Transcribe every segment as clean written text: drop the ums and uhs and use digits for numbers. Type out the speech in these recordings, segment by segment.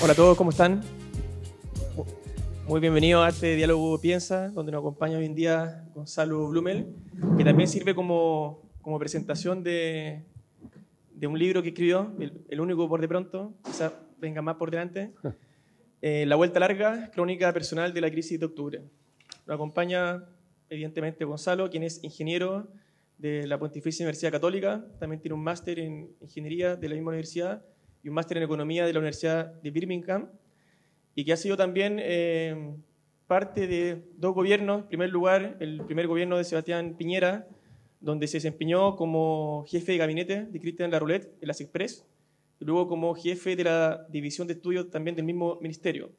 Hola a todos, ¿cómo están? Muy bienvenidos a este Diálogo Piensa, donde nos acompaña hoy en día Gonzalo Blumel, que también sirve como presentación de un libro que escribió, el único por de pronto, quizás venga más por delante, La Vuelta Larga, crónica personal de la crisis de octubre. Nos acompaña evidentemente Gonzalo, quien es ingeniero de la Pontificia Universidad Católica, también tiene un máster en ingeniería de la misma universidad y un máster en economía de la Universidad de Birmingham, y que ha sido también parte de dos gobiernos. En primer lugar, el primer gobierno de Sebastián Piñera, donde se desempeñó como jefe de gabinete de Cristian Larroulet en las Express, y luego como jefe de la división de estudios también del mismo ministerio.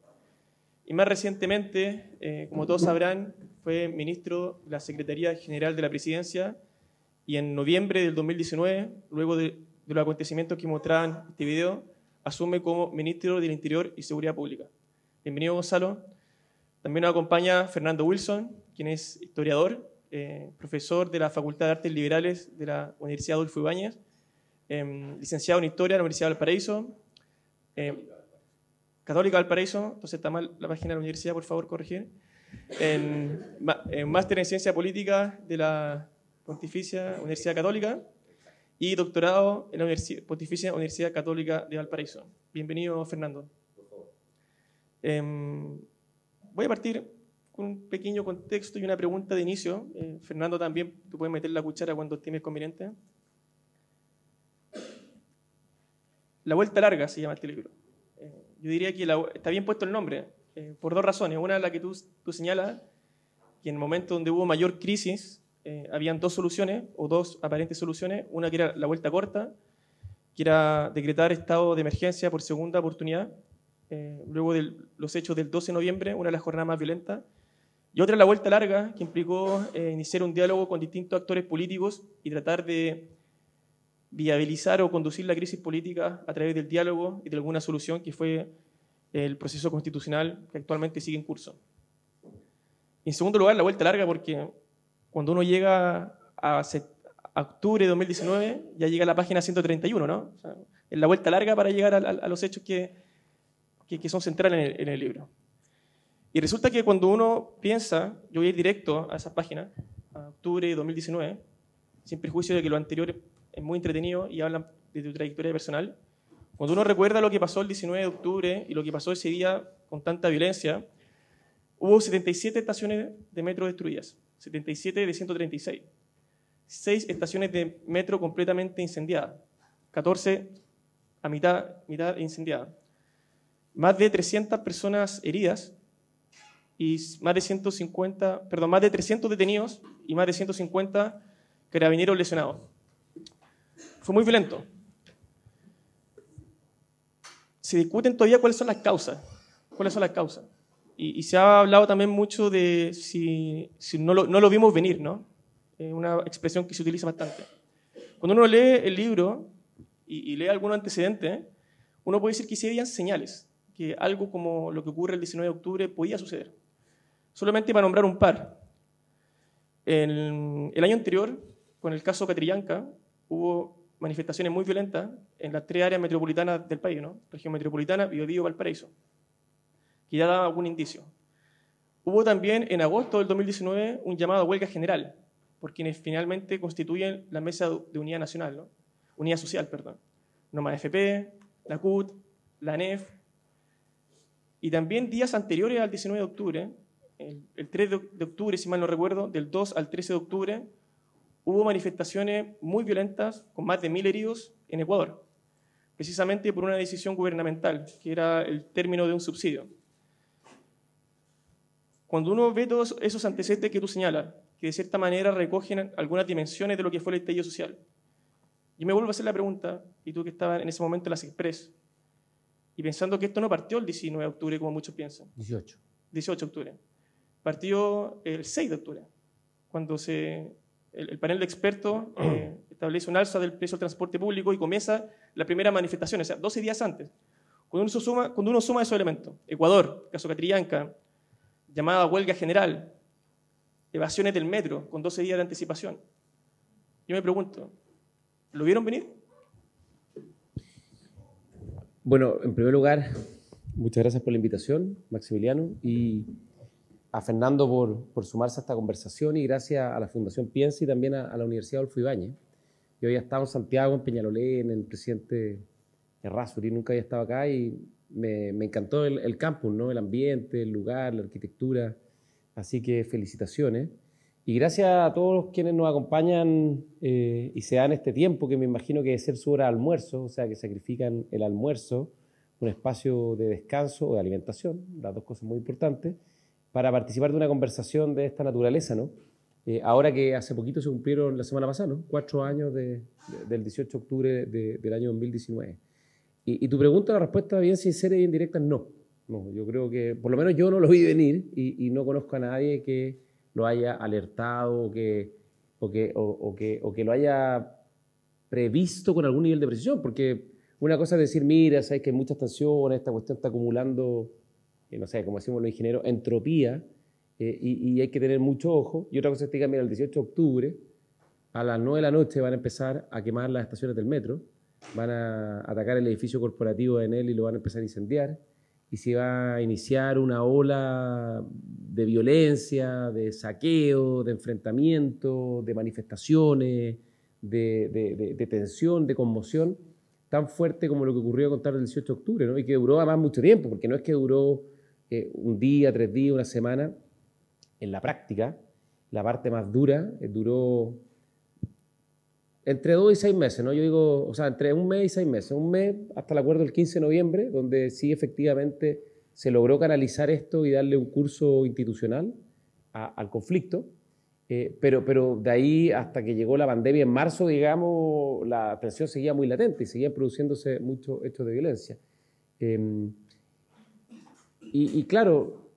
Y más recientemente, como todos sabrán, fue ministro de la Secretaría General de la Presidencia, y en noviembre del 2019, luego de los acontecimientos que mostraban este video, asume como ministro del Interior y Seguridad Pública. Bienvenido, Gonzalo. También nos acompaña Fernando Wilson, quien es historiador, profesor de la Facultad de Artes Liberales de la Universidad Adolfo Ibáñez, licenciado en Historia de la Universidad de Valparaíso, Católica Valparaíso, entonces está mal la página de la universidad, por favor, corregir, máster en Ciencia Política de la Pontificia Universidad Católica y doctorado en la Pontificia Universidad Católica de Valparaíso. Bienvenido, Fernando. Voy a partir con un pequeño contexto y una pregunta de inicio. Fernando, también tú puedes meter la cuchara cuando estimes conveniente. La Vuelta Larga se llama este libro. Yo diría que está bien puesto el nombre, por dos razones. Una, la que tú señalas, que en el momento donde hubo mayor crisis, habían dos soluciones, o dos aparentes soluciones. Una que era la vuelta corta, que era decretar estado de emergencia por segunda oportunidad, luego de los hechos del 12 de noviembre, una de las jornadas más violentas. Y otra, la vuelta larga, que implicó iniciar un diálogo con distintos actores políticos y tratar de viabilizar o conducir la crisis política a través del diálogo y de alguna solución, que fue el proceso constitucional que actualmente sigue en curso. Y en segundo lugar, la vuelta larga, porque cuando uno llega a octubre de 2019, ya llega a la página 131, ¿no? O sea, es la vuelta larga para llegar a los hechos que son centrales en el libro. Y resulta que cuando uno piensa, yo voy a ir directo a esa página, a octubre de 2019, sin perjuicio de que lo anterior es muy entretenido y hablan de tu trayectoria personal. Cuando uno recuerda lo que pasó el 19 de octubre y lo que pasó ese día con tanta violencia, hubo 77 estaciones de metro destruidas, 77 de 136. 6 estaciones de metro completamente incendiadas, 14 a mitad incendiadas. Más de 300 personas heridas y más de 300 detenidos y más de 150 carabineros lesionados. Fue muy violento. Se discuten todavía cuáles son las causas. Y se ha hablado también mucho de si no lo vimos venir, ¿no? Una expresión que se utiliza bastante. Cuando uno lee el libro y lee algunos antecedentes, uno puede decir que sí habían señales, que algo como lo que ocurre el 19 de octubre podía suceder. Solamente para nombrar un par. El año anterior, con el caso Catrillanca, hubo manifestaciones muy violentas en las 3 áreas metropolitanas del país, ¿no? Región metropolitana, Biobío, Valparaíso, que ya daba algún indicio. Hubo también en agosto del 2019 un llamado a huelga general por quienes finalmente constituyen la Mesa de Unidad Nacional, ¿no? Unidad Social, perdón. NOMA FP, la CUT, la ANEF. Y también días anteriores al 19 de octubre, el 3 de octubre, si mal no recuerdo, del 2 al 13 de octubre, hubo manifestaciones muy violentas con más de 1000 heridos en Ecuador, precisamente por una decisión gubernamental, que era el término de un subsidio. Cuando uno ve todos esos antecedentes que tú señalas, que de cierta manera recogen algunas dimensiones de lo que fue el estallido social, yo me vuelvo a hacer la pregunta, y tú que estabas en ese momento en las Express, y pensando que esto no partió el 19 de octubre, como muchos piensan. 18 de octubre. Partió el 6 de octubre, cuando el panel de expertos establece un alza del precio del transporte público y comienza la primera manifestación, o sea, 12 días antes. Cuando uno suma esos elementos, Ecuador, caso Catrillanca, llamada huelga general, evasiones del metro con 12 días de anticipación, yo me pregunto, ¿lo vieron venir? Bueno, en primer lugar, Muchas gracias por la invitación, Maximiliano, y a Fernando por sumarse a esta conversación, y gracias a la Fundación Piensa y también a la Universidad Adolfo Ibáñez. Yo había estado en Santiago, en Peñalolén, en el presidente Errázuriz, nunca había estado acá, y me encantó el campus, ¿no? El ambiente, el lugar, la arquitectura, así que felicitaciones. Y gracias a todos quienes nos acompañan y se dan este tiempo, que me imagino que debe ser su hora de almuerzo, o sea, que sacrifican el almuerzo, un espacio de descanso o de alimentación, las dos cosas muy importantes, para participar de una conversación de esta naturaleza, ¿no? Ahora que hace poquito se cumplieron, la semana pasada, ¿no? 4 años del 18 de octubre del año 2019. Y tu pregunta, la respuesta bien sincera y bien directa es no. No, yo creo que, por lo menos yo no lo vi venir y no conozco a nadie que lo haya alertado o que lo haya previsto con algún nivel de precisión, porque una cosa es decir, mira, sabes que hay muchas tensiones, esta cuestión está acumulando, no sé, como decimos los ingenieros, entropía, y hay que tener mucho ojo. Y otra cosa es que digan, mira, el 18 de octubre, a las 9 de la noche van a empezar a quemar las estaciones del metro, van a atacar el edificio corporativo de Enel y lo van a empezar a incendiar, y se va a iniciar una ola de violencia, de saqueo, de enfrentamiento, de manifestaciones, de tensión, de conmoción, tan fuerte como lo que ocurrió a contar el 18 de octubre, ¿no? Y que duró además mucho tiempo, porque no es que duró un día, 3 días, una semana. En la práctica, la parte más dura duró entre 2 y 6 meses, ¿no? Yo digo, o sea, entre 1 mes y 6 meses. 1 mes hasta el acuerdo del 15 de noviembre, donde sí efectivamente se logró canalizar esto y darle un curso institucional al conflicto. Pero de ahí hasta que llegó la pandemia en marzo, digamos, la tensión seguía muy latente y seguían produciéndose muchos hechos de violencia. Y claro,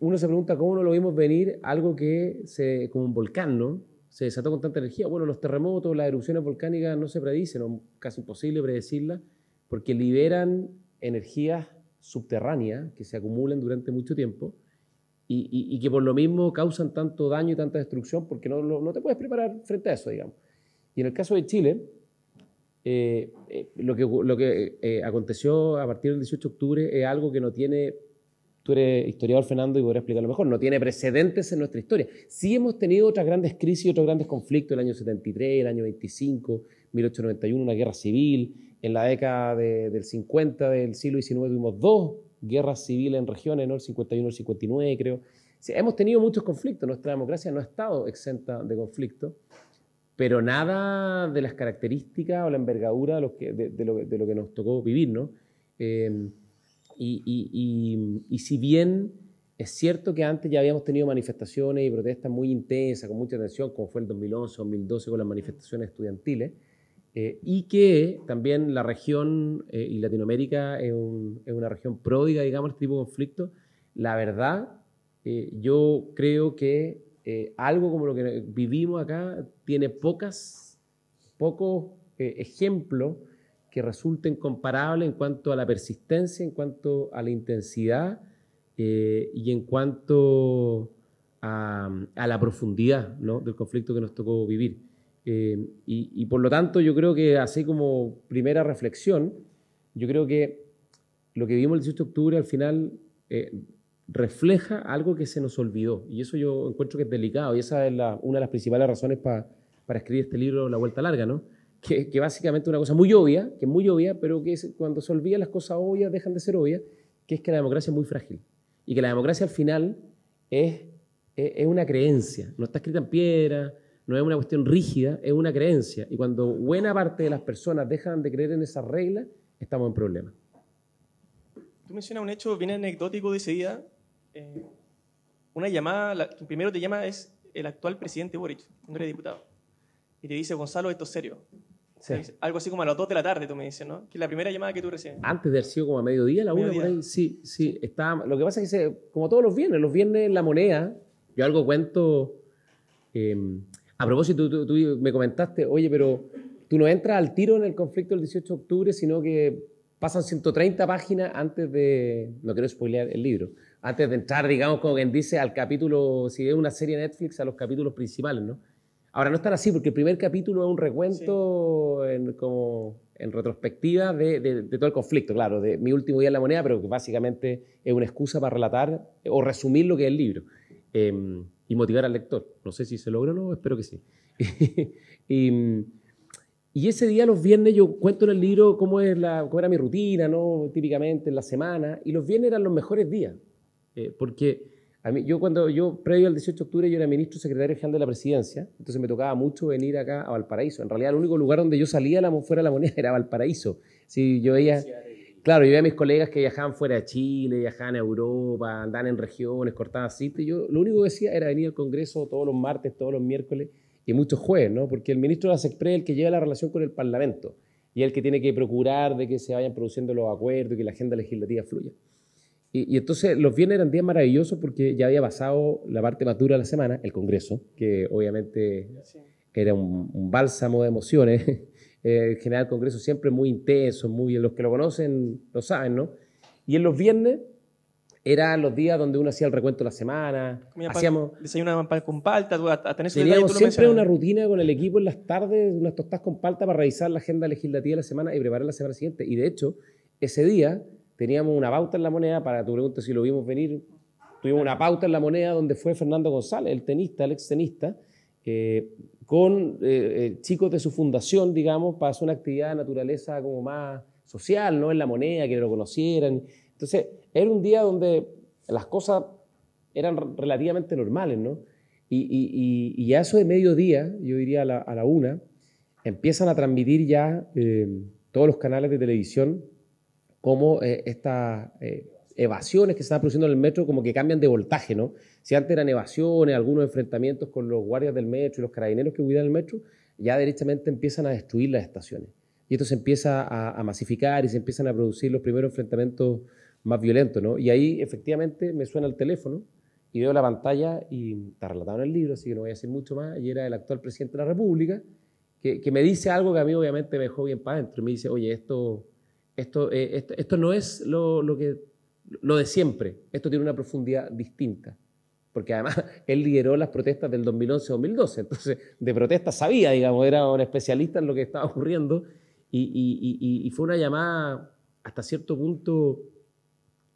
uno se pregunta cómo no lo vimos venir, algo que como un volcán, ¿no? Se desató con tanta energía. Bueno, los terremotos, las erupciones volcánicas no se predicen, o casi imposible predecirlas, porque liberan energías subterráneas que se acumulan durante mucho tiempo y que por lo mismo causan tanto daño y tanta destrucción, porque no te puedes preparar frente a eso, digamos. Y en el caso de Chile, lo que aconteció a partir del 18 de octubre es algo que no tiene... Tú eres historiador, Fernando, y podrás explicarlo mejor. No tiene precedentes en nuestra historia. Sí hemos tenido otras grandes crisis, otros grandes conflictos, el año 73, el año 25, 1891, una guerra civil. En la década del 50 del siglo XIX tuvimos 2 guerras civiles en regiones, ¿no? El 51 y el 59, creo. Sí, hemos tenido muchos conflictos. Nuestra democracia no ha estado exenta de conflictos, pero nada de las características o la envergadura de lo que nos tocó vivir, ¿no? Y si bien es cierto que antes ya habíamos tenido manifestaciones y protestas muy intensas, con mucha tensión, como fue el 2011, 2012 con las manifestaciones estudiantiles, y que también la región y Latinoamérica es una región pródiga, digamos, este tipo de conflictos, la verdad, yo creo que algo como lo que vivimos acá tiene pocos ejemplos que resulten comparables en cuanto a la persistencia, en cuanto a la intensidad y en cuanto a la profundidad, ¿no? Del conflicto que nos tocó vivir. Y por lo tanto yo creo que, así como primera reflexión, yo creo que lo que vivimos el 18 de octubre al final refleja algo que se nos olvidó, y eso yo encuentro que es delicado, y esa es una de las principales razones para escribir este libro, La Vuelta Larga, ¿no? Que básicamente es una cosa muy obvia, que es muy obvia, pero que cuando se olvidan las cosas obvias dejan de ser obvias, que es que la democracia es muy frágil, y que la democracia al final es una creencia, no está escrita en piedra, no es una cuestión rígida, es una creencia, y cuando buena parte de las personas dejan de creer en esas reglas, estamos en problemas. Tú mencionas un hecho bien anecdótico de ese día, una llamada, quien primero te llama es el actual presidente Boric, cuando eres diputado, y te dice, Gonzalo, esto es serio. Sí. Algo así como a las 2 de la tarde, tú me dices, ¿no? Que es la primera llamada que tú recibes. Antes de haber sido como a mediodía, la 1 por ahí, sí. Lo que pasa es que, como todos los viernes La Moneda, yo algo cuento. A propósito, tú me comentaste, oye, pero tú no entras al tiro en el conflicto del 18 de octubre, sino que pasan 130 páginas antes de, no quiero spoilear el libro, antes de entrar, digamos, como quien dice, al capítulo, si es una serie de Netflix, a los capítulos principales, ¿no? Ahora, no es tan así, porque el primer capítulo es un recuento, sí, en retrospectiva de todo el conflicto, claro, de mi último día en La Moneda, pero que básicamente es una excusa para relatar o resumir lo que es el libro y motivar al lector. No sé si se logró o no, espero que sí. Y ese día, los viernes, yo cuento en el libro cómo era mi rutina, ¿no? Típicamente en la semana, y los viernes eran los mejores días, porque a mí, previo al 18 de octubre, yo era ministro secretario general de la presidencia, entonces me tocaba mucho venir acá a Valparaíso. En realidad, el único lugar donde yo salía fuera de La Moneda era Valparaíso. Sí, yo veía, claro, yo veía a mis colegas que viajaban fuera de Chile, viajaban a Europa, andaban en regiones, cortaban sitios, y yo lo único que decía era venir al Congreso todos los martes, todos los miércoles, y muchos jueves, ¿no? Porque el ministro de la SECPRE es el que lleva la relación con el Parlamento y es el que tiene que procurar de que se vayan produciendo los acuerdos y que la agenda legislativa fluya. Y entonces los viernes eran días maravillosos porque ya había pasado la parte más dura de la semana, el Congreso, que obviamente era un bálsamo de emociones. En general el Congreso siempre muy intenso, los que lo conocen lo saben, ¿no? Y en los viernes eran los días donde uno hacía el recuento de la semana. Desayunaban pan con palta, teníamos siempre una rutina con el equipo en las tardes, unas tostadas con palta para revisar la agenda legislativa de la semana y preparar la semana siguiente. Y de hecho, ese día teníamos una pauta en La Moneda, para tu pregunta si lo vimos venir, tuvimos una pauta en La Moneda donde fue Fernando González, el ex tenista, con chicos de su fundación, digamos, para hacer una actividad de naturaleza como más social, ¿no? En La Moneda, que lo conocieran. Entonces, era un día donde las cosas eran relativamente normales, ¿no? Y a eso de mediodía, yo diría a la 1, empiezan a transmitir ya todos los canales de televisión cómo estas evasiones que se están produciendo en el metro como que cambian de voltaje, ¿no? Si antes eran evasiones, algunos enfrentamientos con los guardias del metro y los carabineros que cuidan el metro, ya derechamente empiezan a destruir las estaciones. Y esto se empieza a masificar y se empiezan a producir los primeros enfrentamientos más violentos, ¿no? Y ahí efectivamente me suena el teléfono y veo la pantalla y está relatado en el libro, así que no voy a decir mucho más, y era el actual presidente de la República, que me dice algo que a mí obviamente me dejó bien para adentro. Me dice, oye, esto no es lo de siempre, esto tiene una profundidad distinta. Porque además él lideró las protestas del 2011-2012, entonces de protestas sabía, digamos, era un especialista en lo que estaba ocurriendo, y fue una llamada hasta cierto punto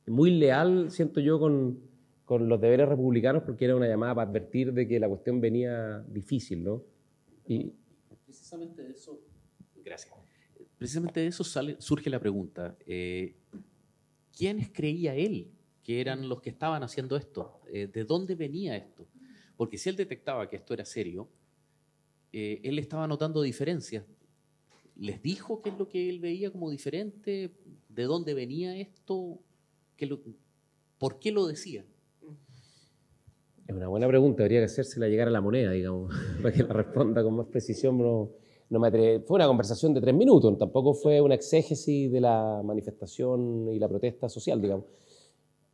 muy leal, siento yo, con los deberes republicanos, porque era una llamada para advertir de que la cuestión venía difícil, ¿no? Y precisamente de eso, gracias. Precisamente de eso surge la pregunta. ¿Quiénes creía él que eran los que estaban haciendo esto? ¿De dónde venía esto? Porque si él detectaba que esto era serio, él estaba notando diferencias. ¿Les dijo qué es lo que él veía como diferente? ¿De dónde venía esto? ¿Por qué lo decía? Es una buena pregunta, habría que hacérsela llegar a La Moneda, digamos, para que la responda con más precisión. No me atrevo. Fue una conversación de 3 minutos, tampoco fue una exégesis de la manifestación y la protesta social, digamos.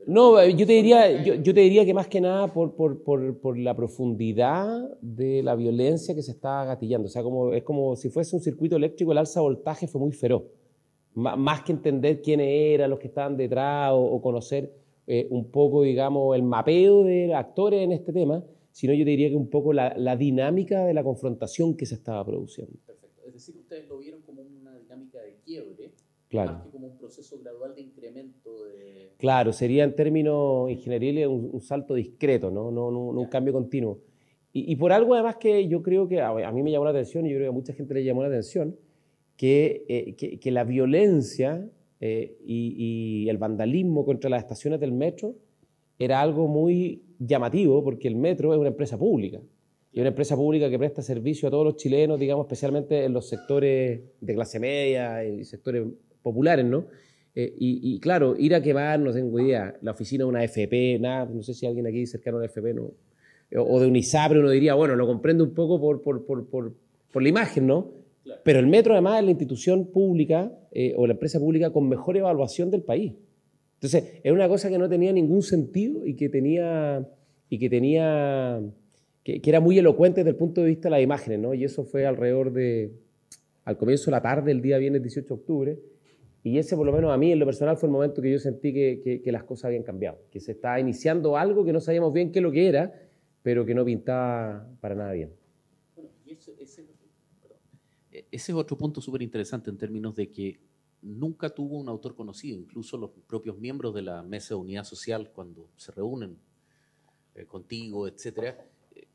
No, yo te diría que más que nada por la profundidad de la violencia que se está gatillando. O sea, es como si fuese un circuito eléctrico, el alza de voltaje fue muy feroz. Más que entender quiénes eran los que estaban detrás o conocer un poco, digamos, el mapeo de actores en este tema, sino yo te diría que un poco la dinámica de la confrontación que se estaba produciendo. Perfecto. Es decir, ustedes lo vieron como una dinámica de quiebre, claro, más que como un proceso gradual de incremento de... Claro, sería en términos ingenieriles un salto discreto, no un cambio continuo. Y por algo además que yo creo que a mí me llamó la atención, y yo creo que a mucha gente le llamó la atención, que la violencia y el vandalismo contra las estaciones del metro era algo muy llamativo, porque el metro es una empresa pública, y una empresa pública que presta servicio a todos los chilenos, digamos, especialmente en los sectores de clase media y sectores populares, ¿no? Y claro, ir a quemar, no tengo idea, la oficina de una FP, nada, no sé si alguien aquí cercano a una FP, no, o de un ISAPRE, uno diría, bueno, lo comprende un poco por la imagen, ¿no? Claro. Pero el metro además es la institución pública o la empresa pública con mejor evaluación del país. Entonces, es una cosa que no tenía ningún sentido y que era muy elocuente desde el punto de vista de las imágenes, ¿no? Y eso fue al comienzo de la tarde, el día viernes 18 de octubre, y ese, por lo menos a mí, en lo personal, fue el momento que yo sentí que las cosas habían cambiado, que se estaba iniciando algo que no sabíamos bien qué es lo que era, pero que no pintaba para nada bien. Bueno, y Ese es otro punto súper interesante en términos de que nunca tuvo un autor conocido. Incluso los propios miembros de la Mesa de Unidad Social, cuando se reúnen contigo, etcétera,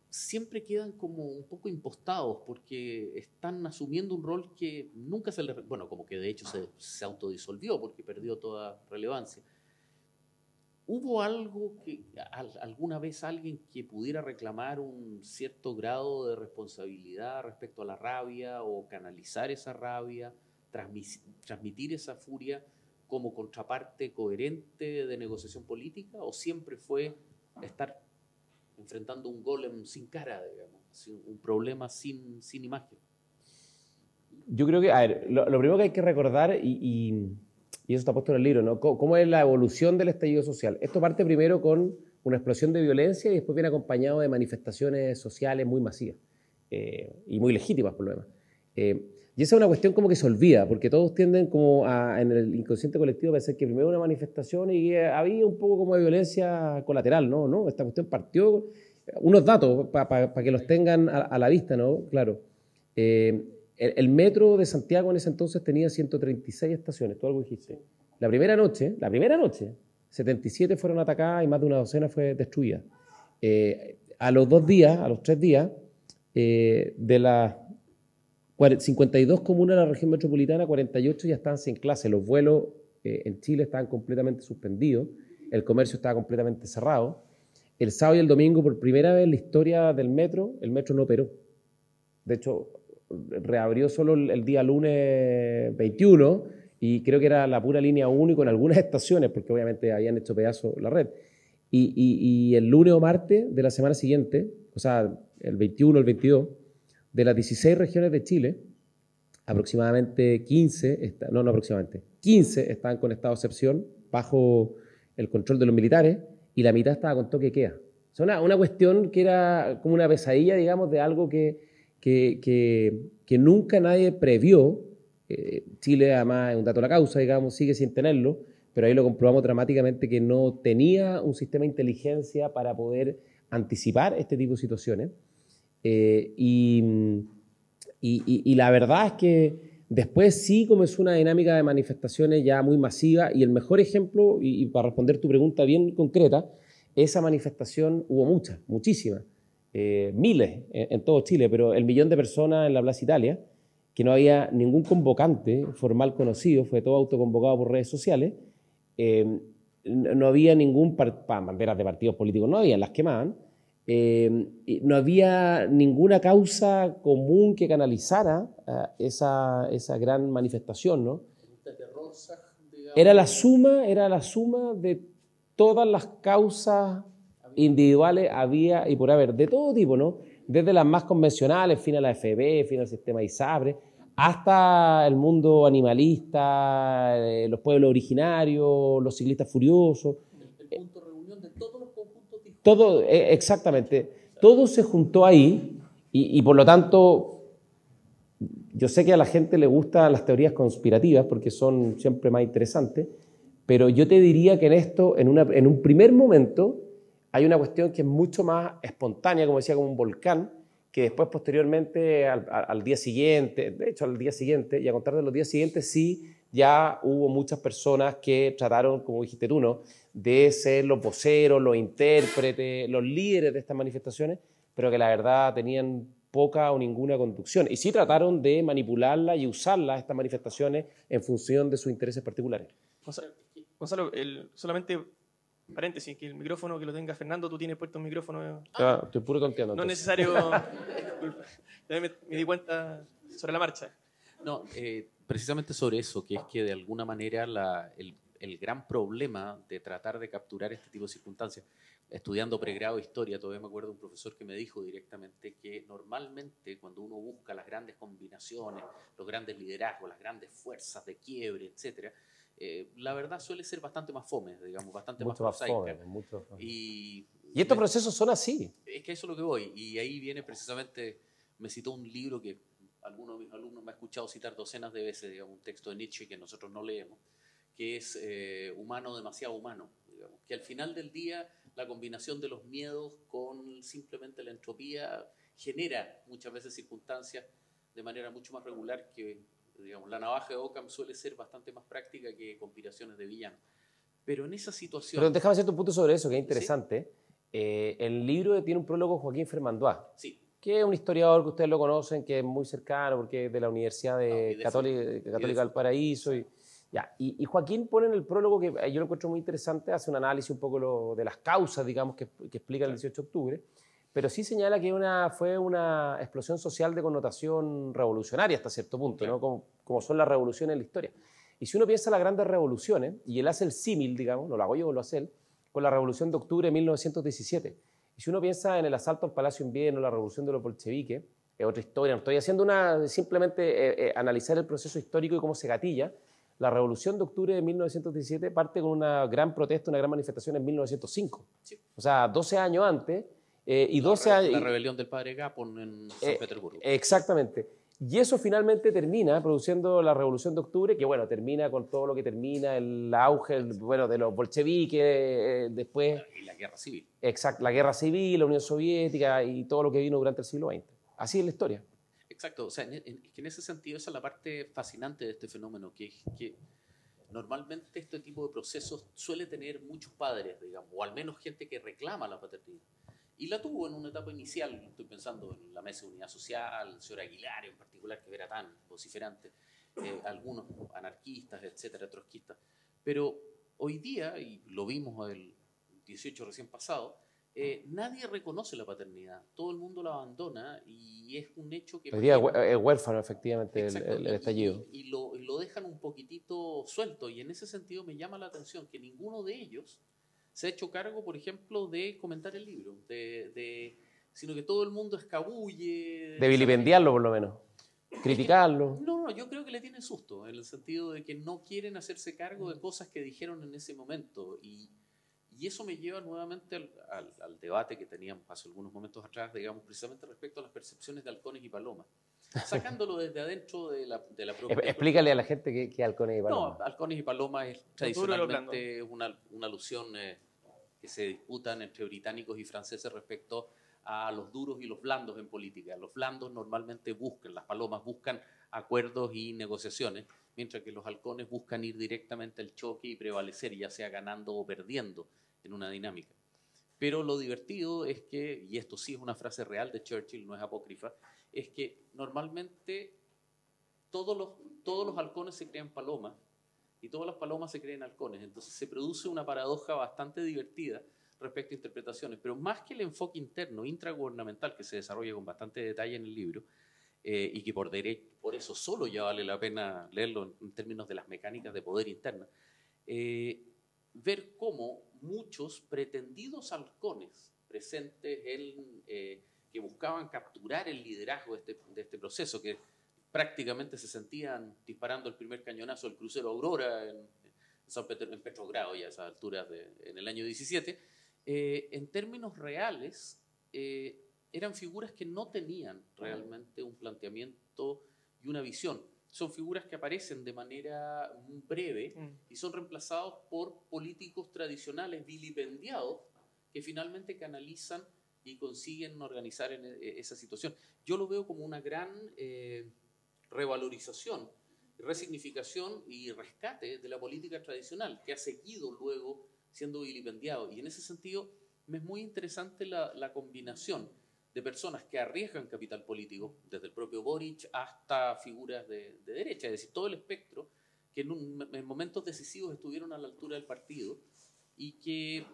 siempre quedan como un poco impostados porque están asumiendo un rol que nunca se les... Bueno, como que de hecho se autodisolvió porque perdió toda relevancia. ¿Hubo algo alguna vez alguien que pudiera reclamar un cierto grado de responsabilidad respecto a la rabia o canalizar esa rabia, transmitir esa furia como contraparte coherente de negociación política? ¿O siempre fue estar enfrentando un golem sin cara, digamos, un problema sin imagen? Yo creo que, a ver, lo primero que hay que recordar, y eso está puesto en el libro, ¿no? ¿Cómo es la evolución del estallido social? Esto parte primero con una explosión de violencia y después viene acompañado de manifestaciones sociales muy masivas y muy legítimas, por lo demás. Y esa es una cuestión como que se olvida, porque todos tienden como en el inconsciente colectivo a pensar que primero una manifestación y había un poco como de violencia colateral, ¿no? ¿No? Esta cuestión partió, unos datos para que los tengan a la vista, ¿no? Claro. El metro de Santiago en ese entonces tenía 136 estaciones, tú algo dijiste. La primera noche, 77 fueron atacadas y más de una docena fue destruida. A los 2 días, a los 3 días, de las 52 comunas de la región metropolitana, 48 ya estaban sin clase. Los vuelos en Chile estaban completamente suspendidos, el comercio estaba completamente cerrado. El sábado y el domingo, por primera vez en la historia del metro, el metro no operó. De hecho, reabrió solo el día lunes 21 y creo que era la pura línea 1 y con algunas estaciones, porque obviamente habían hecho pedazos la red. Y el lunes o martes de la semana siguiente, o sea, el 21 o el 22, de las 16 regiones de Chile, aproximadamente 15 estaban con estado de excepción bajo el control de los militares y la mitad estaba con toque de queda. O sea, una cuestión que era como una pesadilla, digamos, de algo que nunca nadie previó. Chile, además, es un dato de la causa, digamos, sigue sin tenerlo, pero ahí lo comprobamos dramáticamente que no tenía un sistema de inteligencia para poder anticipar este tipo de situaciones. Y la verdad es que después sí comenzó una dinámica de manifestaciones ya muy masiva y el mejor ejemplo, y para responder tu pregunta bien concreta, esa manifestación hubo muchas, muchísimas, miles en todo Chile, pero el 1.000.000 de personas en la Plaza Italia, que no había ningún convocante formal conocido, fue todo autoconvocado por redes sociales, no había banderas de partidos políticos, no había, las quemaban. No había ninguna causa común que canalizara esa gran manifestación, ¿no? Era la suma de todas las causas individuales había y por haber, de todo tipo, ¿no? Desde las más convencionales, fin a la FB, fin al sistema ISAPRE, hasta el mundo animalista, los pueblos originarios, los ciclistas furiosos. El punto de reunión de todos los conjuntos. Todo, exactamente. Todo se juntó ahí y por lo tanto, yo sé que a la gente le gustan las teorías conspirativas porque son siempre más interesantes, pero yo te diría que en esto, en un primer momento, hay una cuestión que es mucho más espontánea, como decía, como un volcán, que después posteriormente al día siguiente, de hecho al día siguiente, y a contar de los días siguientes, sí, ya hubo muchas personas que trataron, como dijiste tú, ¿no?, de ser los voceros, los intérpretes, los líderes de estas manifestaciones, pero que la verdad tenían poca o ninguna conducción. Y sí trataron de manipularla y usarla, estas manifestaciones, en función de sus intereses particulares. Gonzalo, solamente paréntesis, que el micrófono que lo tenga Fernando, tú tienes puesto un micrófono. Estoy puro tonteando. No es necesario. me di cuenta sobre la marcha. No, precisamente sobre eso, que es que de alguna manera el gran problema de tratar de capturar este tipo de circunstancias, estudiando pregrado de historia, todavía me acuerdo de un profesor que me dijo directamente que normalmente cuando uno busca las grandes combinaciones, los grandes liderazgos, las grandes fuerzas de quiebre, etcétera, la verdad suele ser bastante más fome, digamos, bastante mucho más prosaica. Y estos procesos son así. Es que eso es lo que voy. Y ahí viene precisamente, me citó un libro que alguno de mis alumnos me ha escuchado citar docenas de veces, digamos, un texto de Nietzsche que nosotros no leemos, que es Humano demasiado humano, digamos, que al final del día la combinación de los miedos con simplemente la entropía genera muchas veces circunstancias de manera mucho más regular que, digamos, la navaja de Occam suele ser bastante más práctica que conspiraciones de villanos. Pero en esa situación... Pero déjame hacer un punto sobre eso, que es interesante. ¿Sí? El libro tiene un prólogo Joaquín Fermandois, Sí. que es un historiador que ustedes lo conocen, que es muy cercano, porque es de la Universidad Católica del Paraíso. Y Joaquín pone en el prólogo, que yo lo encuentro muy interesante, hace un análisis un poco de las causas, digamos, que explica el 18 de octubre, pero sí señala que fue una explosión social de connotación revolucionaria hasta cierto punto, Claro. ¿no? Como son las revoluciones en la historia. Y si uno piensa en las grandes revoluciones, y él hace el símil, digamos, no lo hago yo, lo hace él, con la Revolución de Octubre de 1917. Y si uno piensa en el asalto al Palacio Invierno, la revolución de los bolcheviques, es otra historia. No estoy haciendo simplemente analizar el proceso histórico y cómo se gatilla. La Revolución de Octubre de 1917 parte con una gran protesta, una gran manifestación en 1905. Sí. O sea, 12 años antes. Y 12 años. La rebelión del padre Gapon en San Petersburgo. Exactamente. Y eso finalmente termina produciendo la Revolución de Octubre, que bueno, termina con todo lo que termina, el auge de los bolcheviques, después... Y la guerra civil. Exacto, la guerra civil, la Unión Soviética y todo lo que vino durante el siglo XX. Así es la historia. Exacto, o sea, en ese sentido esa es la parte fascinante de este fenómeno, que normalmente este tipo de procesos suele tener muchos padres, digamos, o al menos gente que reclama la paternidad. Y la tuvo en una etapa inicial, estoy pensando en la Mesa de Unidad Social, el señor Aguilar en particular, que era tan vociferante, algunos anarquistas, etcétera, trotskistas. Pero hoy día, y lo vimos el 18 recién pasado, nadie reconoce la paternidad, todo el mundo la abandona y es un hecho que... Hoy día es huérfano, efectivamente, el estallido. Y lo dejan un poquitito suelto, y en ese sentido me llama la atención que ninguno de ellos se ha hecho cargo, por ejemplo, de comentar el libro, sino que todo el mundo escabulle. De vilipendiarlo, por lo menos. Criticarlo. No, yo creo que le tienen susto, en el sentido de que no quieren hacerse cargo de cosas que dijeron en ese momento. Y eso me lleva nuevamente al debate que teníamos hace algunos momentos atrás, digamos, precisamente respecto a las percepciones de halcones y palomas. Sacándolo desde adentro de la propia... Explícale a la gente qué es halcones y palomas. No, halcones y palomas es tradicionalmente una alusión que se disputan entre británicos y franceses respecto a los duros y los blandos en política. Los blandos normalmente las palomas buscan acuerdos y negociaciones, mientras que los halcones buscan ir directamente al choque y prevalecer, ya sea ganando o perdiendo en una dinámica. Pero lo divertido es que, y esto sí es una frase real de Churchill, no es apócrifa, es que normalmente todos los halcones se creen palomas y todas las palomas se creen halcones. Entonces se produce una paradoja bastante divertida respecto a interpretaciones, pero más que el enfoque interno, intragubernamental, que se desarrolla con bastante detalle en el libro, y que por eso solo ya vale la pena leerlo en términos de las mecánicas de poder interna, ver cómo muchos pretendidos halcones presentes que buscaban capturar el liderazgo de este proceso, que prácticamente se sentían disparando el primer cañonazo del crucero Aurora en Petrogrado, ya a esas alturas en el año 17, en términos reales, eran figuras que no tenían realmente un planteamiento y una visión. Son figuras que aparecen de manera breve y son reemplazados por políticos tradicionales vilipendiados que finalmente canalizan y consiguen organizar esa situación. Yo lo veo como una gran revalorización, resignificación y rescate de la política tradicional, que ha seguido luego siendo vilipendiado. Y en ese sentido me es muy interesante la combinación de personas que arriesgan capital político, desde el propio Boric hasta figuras de derecha, es decir, todo el espectro, que en momentos decisivos estuvieron a la altura del partido, y que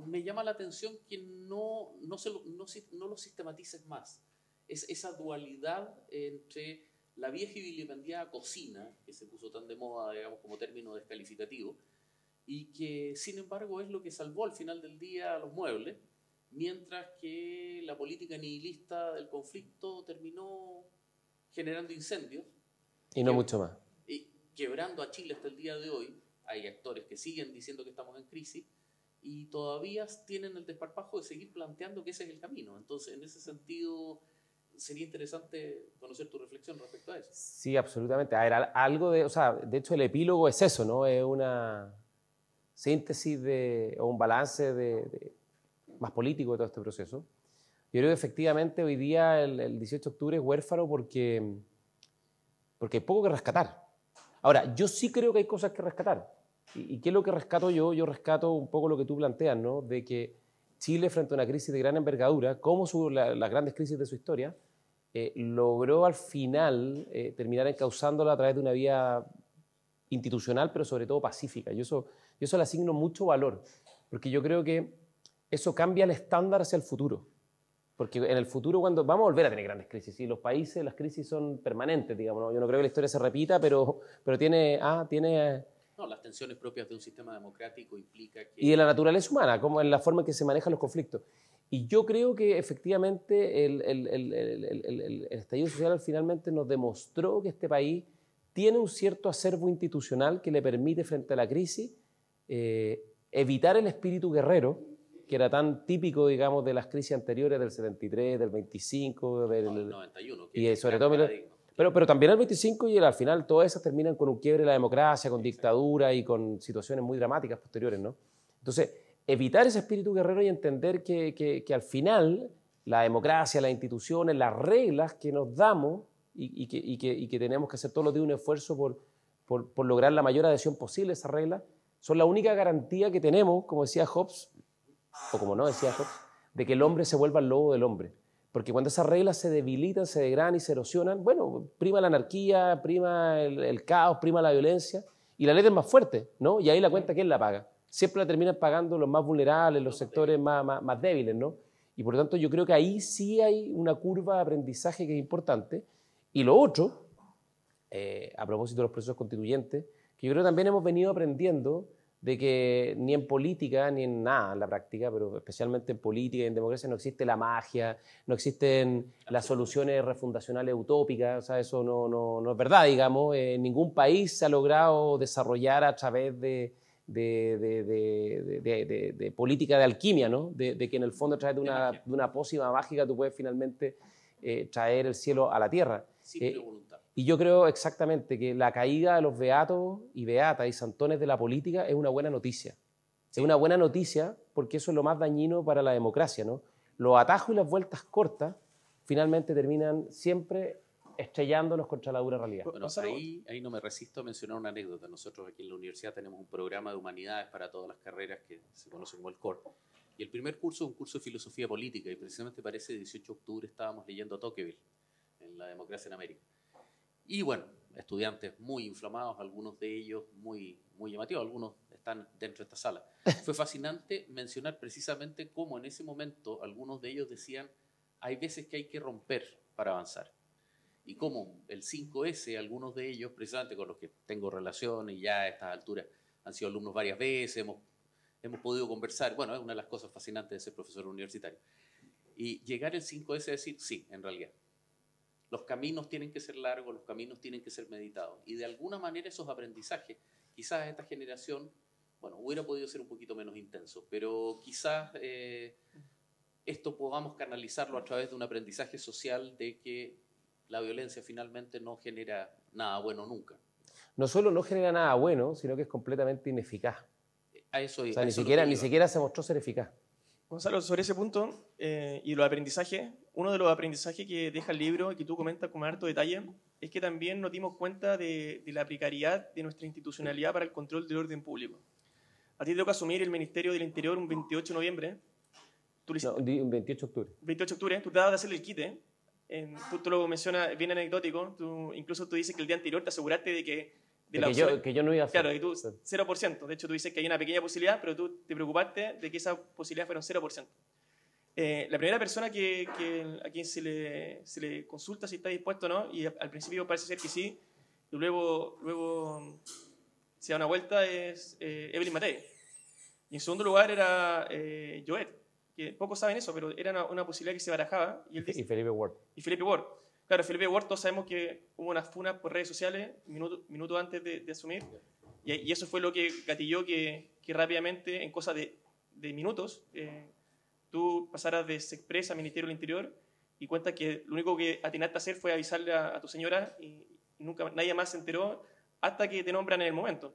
me llama la atención que no lo sistematices más. Es esa dualidad entre la vieja y vilipendiada cocina, que se puso tan de moda, digamos, como término descalificativo, y que, sin embargo, es lo que salvó al final del día a los muebles, mientras que la política nihilista del conflicto terminó generando incendios. Y no mucho más. Y quebrando a Chile hasta el día de hoy. Hay actores que siguen diciendo que estamos en crisis y todavía tienen el desparpajo de seguir planteando que ese es el camino. Entonces, en ese sentido, sería interesante conocer tu reflexión respecto a eso. Sí, absolutamente. A ver, algo de hecho el epílogo es eso, ¿no? Es una síntesis o un balance más político de todo este proceso. Yo creo que efectivamente hoy día el 18 de octubre es huérfano porque porque hay poco que rescatar. Ahora, yo sí creo que hay cosas que rescatar. ¿Y qué es lo que rescato yo? Yo rescato un poco lo que tú planteas, ¿no? De que Chile, frente a una crisis de gran envergadura, como las grandes crisis de su historia, logró al final terminar encauzándola a través de una vía institucional, pero sobre todo pacífica. Yo eso le asigno mucho valor, porque yo creo que eso cambia el estándar hacia el futuro. Porque en el futuro, cuando vamos a volver a tener grandes crisis, y los países, las crisis son permanentes, digamos, ¿no? Yo no creo que la historia se repita, pero tiene... No, las tensiones propias de un sistema democrático implica que... Y de la naturaleza humana, como en la forma en que se manejan los conflictos. Y yo creo que efectivamente el estallido social finalmente nos demostró que este país tiene un cierto acervo institucional que le permite, frente a la crisis, evitar el espíritu guerrero, que era tan típico, digamos, de las crisis anteriores del 73, del 25, del 91. Y sobre todo... Pero también el 25 y al final todas esas terminan con un quiebre de la democracia, con dictadura y con situaciones muy dramáticas posteriores, ¿no? Entonces, evitar ese espíritu guerrero y entender que al final la democracia, las instituciones, las reglas que nos damos y que tenemos que hacer todos los días un esfuerzo por lograr la mayor adhesión posible a esas reglas, son la única garantía que tenemos, como decía Hobbes, o como no decía Hobbes, de que el hombre se vuelva el lobo del hombre. Porque cuando esas reglas se debilitan, se degradan y se erosionan, bueno, prima la anarquía, prima el caos, prima la violencia, y la ley es más fuerte, ¿no? Y ahí la cuenta, ¿quién la paga? Siempre la terminan pagando los más vulnerables, los sectores más débiles, ¿no? Y por lo tanto yo creo que ahí sí hay una curva de aprendizaje que es importante. Y lo otro, a propósito de los procesos constituyentes, que yo creo que también hemos venido aprendiendo de que ni en política ni en nada en la práctica, pero especialmente en política y en democracia no existe la magia, no existen las soluciones refundacionales utópicas, o sea, eso no es verdad, digamos. Ningún país se ha logrado desarrollar a través de política de alquimia, ¿no? De que en el fondo a través de una pócima mágica tú puedes finalmente traer el cielo a la tierra. Simple voluntad. Y yo creo exactamente que la caída de los beatos y beatas y santones de la política es una buena noticia. Sí. Es una buena noticia porque eso es lo más dañino para la democracia, ¿no? Los atajos y las vueltas cortas finalmente terminan siempre estrellándonos contra la dura realidad. Bueno, ahí no me resisto a mencionar una anécdota. Nosotros aquí en la universidad tenemos un programa de humanidades para todas las carreras que se conoce como el CORE. Y el primer curso es un curso de filosofía política y precisamente para ese 18 de octubre estábamos leyendo Tocqueville en La democracia en América. Y bueno, estudiantes muy inflamados, algunos de ellos muy llamativos, algunos están dentro de esta sala. Fue fascinante mencionar precisamente cómo en ese momento algunos de ellos decían hay veces que hay que romper para avanzar. Y cómo el 5S, algunos de ellos, precisamente con los que tengo relación y ya a estas alturas han sido alumnos varias veces, hemos podido conversar. Bueno, es una de las cosas fascinantes de ser profesor universitario. Y llegar el 5S a decir, sí, en realidad. Los caminos tienen que ser largos, los caminos tienen que ser meditados. Y de alguna manera esos aprendizajes, quizás esta generación, bueno, hubiera podido ser un poquito menos intenso, pero quizás esto podamos canalizarlo a través de un aprendizaje social de que la violencia finalmente no genera nada bueno nunca. No solo no genera nada bueno, sino que es completamente ineficaz. A eso, o sea, ni siquiera se mostró ser eficaz. Gonzalo, sobre ese punto y los aprendizajes, uno de los aprendizajes que deja el libro y que tú comentas con harto detalle es que también nos dimos cuenta de la precariedad de nuestra institucionalidad para el control del orden público. A ti te toca asumir el Ministerio del Interior un 28 de noviembre. Un 28 de octubre. 28 de octubre, tú te das de hacerle el quite. Tú lo mencionas bien anecdótico. Incluso tú dices que el día anterior te aseguraste de que... que yo no iba a hacer. Claro, que tú 0%. De hecho, tú dices que hay una pequeña posibilidad, pero tú te preocupaste de que esa posibilidad fuera un 0%. La primera persona a quien se le consulta si está dispuesto o no, y al principio parece ser que sí, y luego se da una vuelta, es Evelyn Matei. Y en segundo lugar era Joet, que pocos saben eso, pero era una posibilidad que se barajaba. Y Felipe Ward. Y Felipe Ward. Claro, Felipe Ward, todos sabemos que hubo unas funas por redes sociales minutos antes de asumir, y eso fue lo que gatilló que rápidamente, en cosa de minutos, tú pasaras de Sexpress a Ministerio del Interior y cuentas que lo único que atinaste a hacer fue avisarle a tu señora y nunca nadie más se enteró hasta que te nombran en el momento.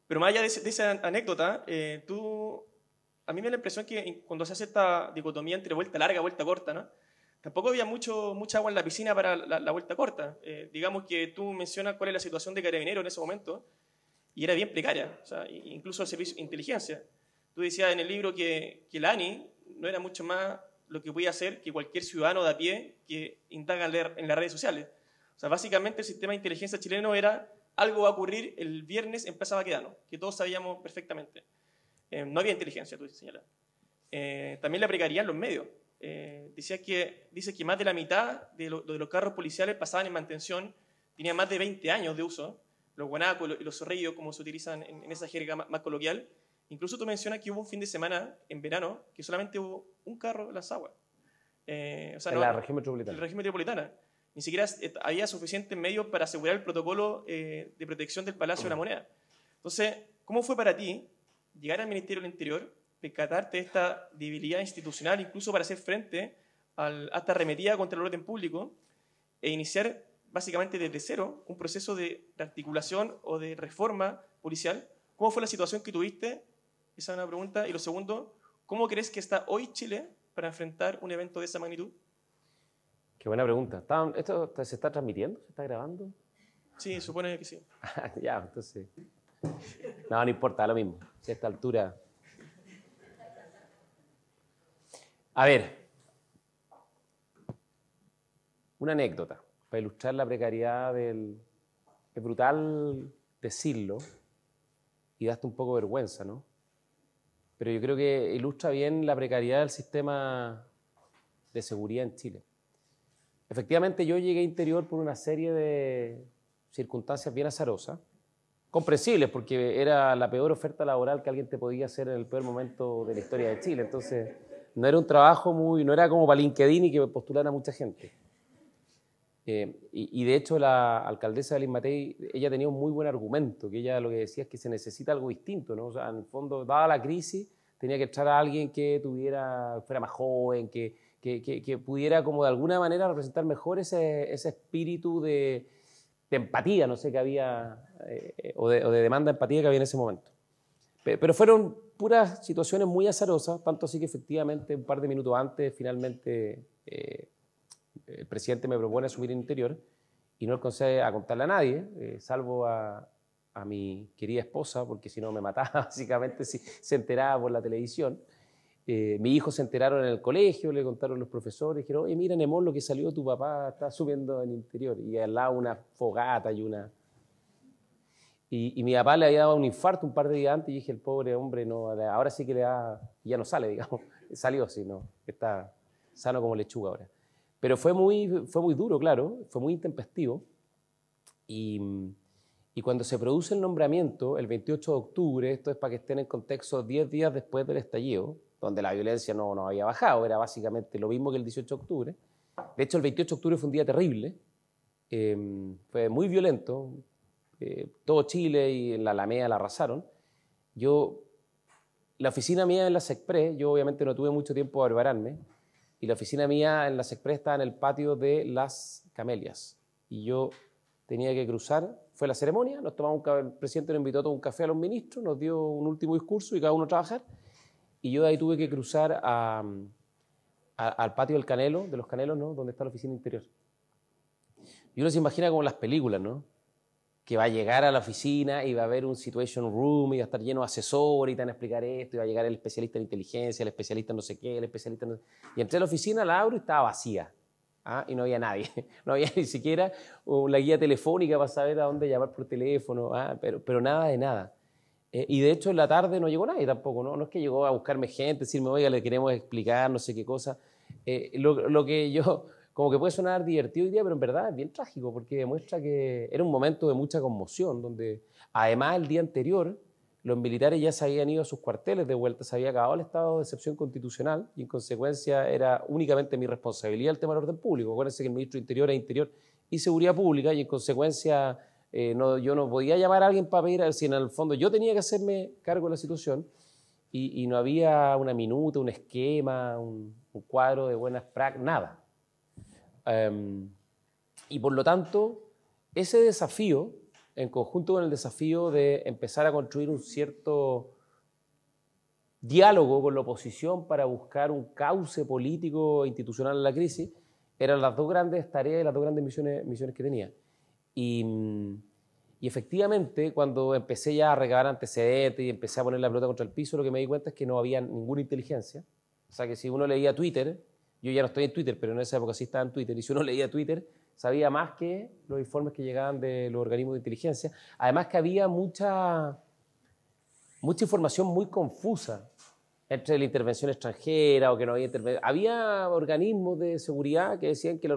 Pero más allá de esa anécdota, a mí me da la impresión que cuando se hace esta dicotomía entre vuelta larga y vuelta corta, ¿no? tampoco había mucha agua en la piscina para la vuelta corta. Digamos que tú mencionas cuál es la situación de Carabineros en ese momento, y era bien precaria, o sea, incluso el servicio de inteligencia. Tú decías en el libro que la ANI no era mucho más lo que podía hacer que cualquier ciudadano de a pie que indaga en las redes sociales. O sea, básicamente el sistema de inteligencia chileno era algo va a ocurrir el viernes en Plaza Baquedano, que todos sabíamos perfectamente. No había inteligencia, tú señalas. También la precariedad en los medios. Dice que más de la mitad de los carros policiales pasaban en mantención, tenían más de 20 años de uso, los guanacos y los zorrillos, como se utilizan en esa jerga más coloquial. Incluso tú mencionas que hubo un fin de semana en verano que solamente hubo un carro en las aguas. En la región metropolitana. En la región metropolitana. Ni siquiera había suficientes medios para asegurar el protocolo de protección del Palacio de la Moneda. Entonces, ¿cómo fue para ti llegar al Ministerio del Interior, percatarte de esta debilidad institucional, incluso para hacer frente a esta arremetida contra el orden público, e iniciar básicamente desde cero un proceso de articulación o de reforma policial? ¿Cómo fue la situación que tuviste? Esa es una pregunta. Y lo segundo, ¿cómo crees que está hoy Chile para enfrentar un evento de esa magnitud? Qué buena pregunta. ¿Esto se está transmitiendo? ¿Se está grabando? Sí, supone que sí. Ya, entonces... No importa, lo mismo. Si a esta altura... A ver, una anécdota para ilustrar la precariedad del... Es brutal decirlo y daste un poco de vergüenza, ¿no? Pero yo creo que ilustra bien la precariedad del sistema de seguridad en Chile. Efectivamente, yo llegué a Interior por una serie de circunstancias bien azarosas, comprensibles, porque era la peor oferta laboral que alguien te podía hacer en el peor momento de la historia de Chile. Entonces, no era un trabajo no era como para LinkedIn y que postulara mucha gente. Y de hecho, la alcaldesa de Elís Matei, ella tenía un muy buen argumento, que ella lo que decía es que se necesita algo distinto, ¿no? O sea, en el fondo, dada la crisis, tenía que echar a alguien que fuera más joven, que pudiera como de alguna manera representar mejor ese espíritu de empatía, no sé, que había, o de demanda de empatía que había en ese momento. Pero fueron puras situaciones muy azarosas, tanto así que efectivamente un par de minutos antes finalmente el presidente me propone asumir el Interior y no alcancé a contarle a nadie, salvo a mi querida esposa, porque si no me mataba básicamente si se enteraba por la televisión. Mis hijos se enteraron en el colegio, le contaron los profesores, dijeron, oye, mira, Nemón, lo que salió tu papá está subiendo en Interior. Y al lado una fogata y una... Y mi papá le había dado un infarto un par de días antes y dije, el pobre hombre, no, ahora sí que le da... Ya no sale, digamos. Salió, sí, no, está sano como lechuga ahora. Pero fue muy duro, claro, fue muy intempestivo. Y cuando se produce el nombramiento, el 28 de octubre, esto es para que estén en contexto 10 días después del estallido, donde la violencia no había bajado, era básicamente lo mismo que el 18 de octubre. De hecho, el 28 de octubre fue un día terrible, fue muy violento, todo Chile y en la Alameda la arrasaron. La oficina mía en la SECPRES, yo obviamente no tuve mucho tiempo para prepararme, y la oficina mía en la SECPRES estaba en el patio de Las Camelias, y yo tenía que cruzar, fue la ceremonia, nos tomamos el presidente nos invitó a tomar un café a los ministros, nos dio un último discurso y cada uno a trabajar, y yo de ahí tuve que cruzar al patio del Canelo, de los Canelos, ¿no? Donde está la oficina Interior. Y uno se imagina como en las películas, ¿no? Que va a llegar a la oficina y va a haber un situation room y va a estar lleno de asesores y te van a explicar esto, y va a llegar el especialista en inteligencia, el especialista en no sé qué, el especialista en no... Y entré a la oficina, la abro y estaba vacía. Y no había nadie, no había ni siquiera la guía telefónica para saber a dónde llamar por teléfono, pero nada de nada. Y de hecho en la tarde no llegó nadie tampoco, no es que llegó a buscarme gente, decirme, oiga, le queremos explicar no sé qué cosa. Lo que yo, como que puede sonar divertido hoy día, pero en verdad es bien trágico, porque demuestra que era un momento de mucha conmoción, donde además el día anterior los militares ya se habían ido a sus cuarteles de vuelta, se había acabado el estado de excepción constitucional y en consecuencia era únicamente mi responsabilidad el tema del orden público. Acuérdense que el ministro de Interior era Interior y Seguridad Pública y en consecuencia yo no podía llamar a alguien para pedir, si en el fondo yo tenía que hacerme cargo de la situación y no había una minuta, un esquema, un cuadro de buenas prácticas, nada. Y por lo tanto, ese desafío, en conjunto con el desafío de empezar a construir un cierto diálogo con la oposición para buscar un cauce político e institucional en la crisis, Eran las dos grandes tareas y las dos grandes misiones que tenía. Y efectivamente, cuando empecé ya a recabar antecedentes y empecé a poner la pelota contra el piso, lo que me di cuenta es que no había ninguna inteligencia. O sea, que si uno leía Twitter, yo ya no estoy en Twitter, pero en esa época sí estaba en Twitter, y si uno leía Twitter, sabía más que los informes que llegaban de los organismos de inteligencia. Además que había mucha información muy confusa entre la intervención extranjera o que no había intervención. Había organismos de seguridad que decían que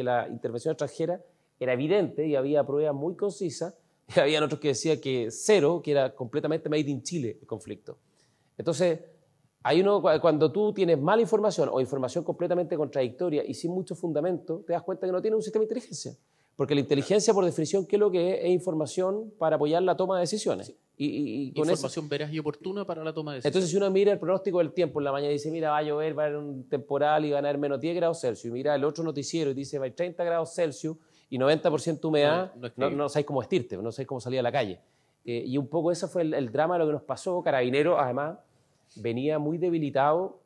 la intervención extranjera era evidente y había pruebas muy concisas, y habían otros que decían que cero, que era completamente made in Chile el conflicto. Entonces, cuando tú tienes mala información o información completamente contradictoria y sin mucho fundamento, te das cuenta que no tienes un sistema de inteligencia. Porque la inteligencia, por definición, ¿qué es lo que es? Es información para apoyar la toma de decisiones. Sí. Y con información veraz y oportuna para la toma de decisiones. Entonces, si uno mira el pronóstico del tiempo en la mañana y dice, mira, va a llover, va a haber un temporal y van a haber menos 10 grados Celsius, y mira el otro noticiero y dice, va a haber 30 grados Celsius y 90% humedad, no sabéis cómo vestirte, no sabéis cómo salir a la calle. Y un poco ese fue el drama de lo que nos pasó. Carabineros, además, venía muy debilitado,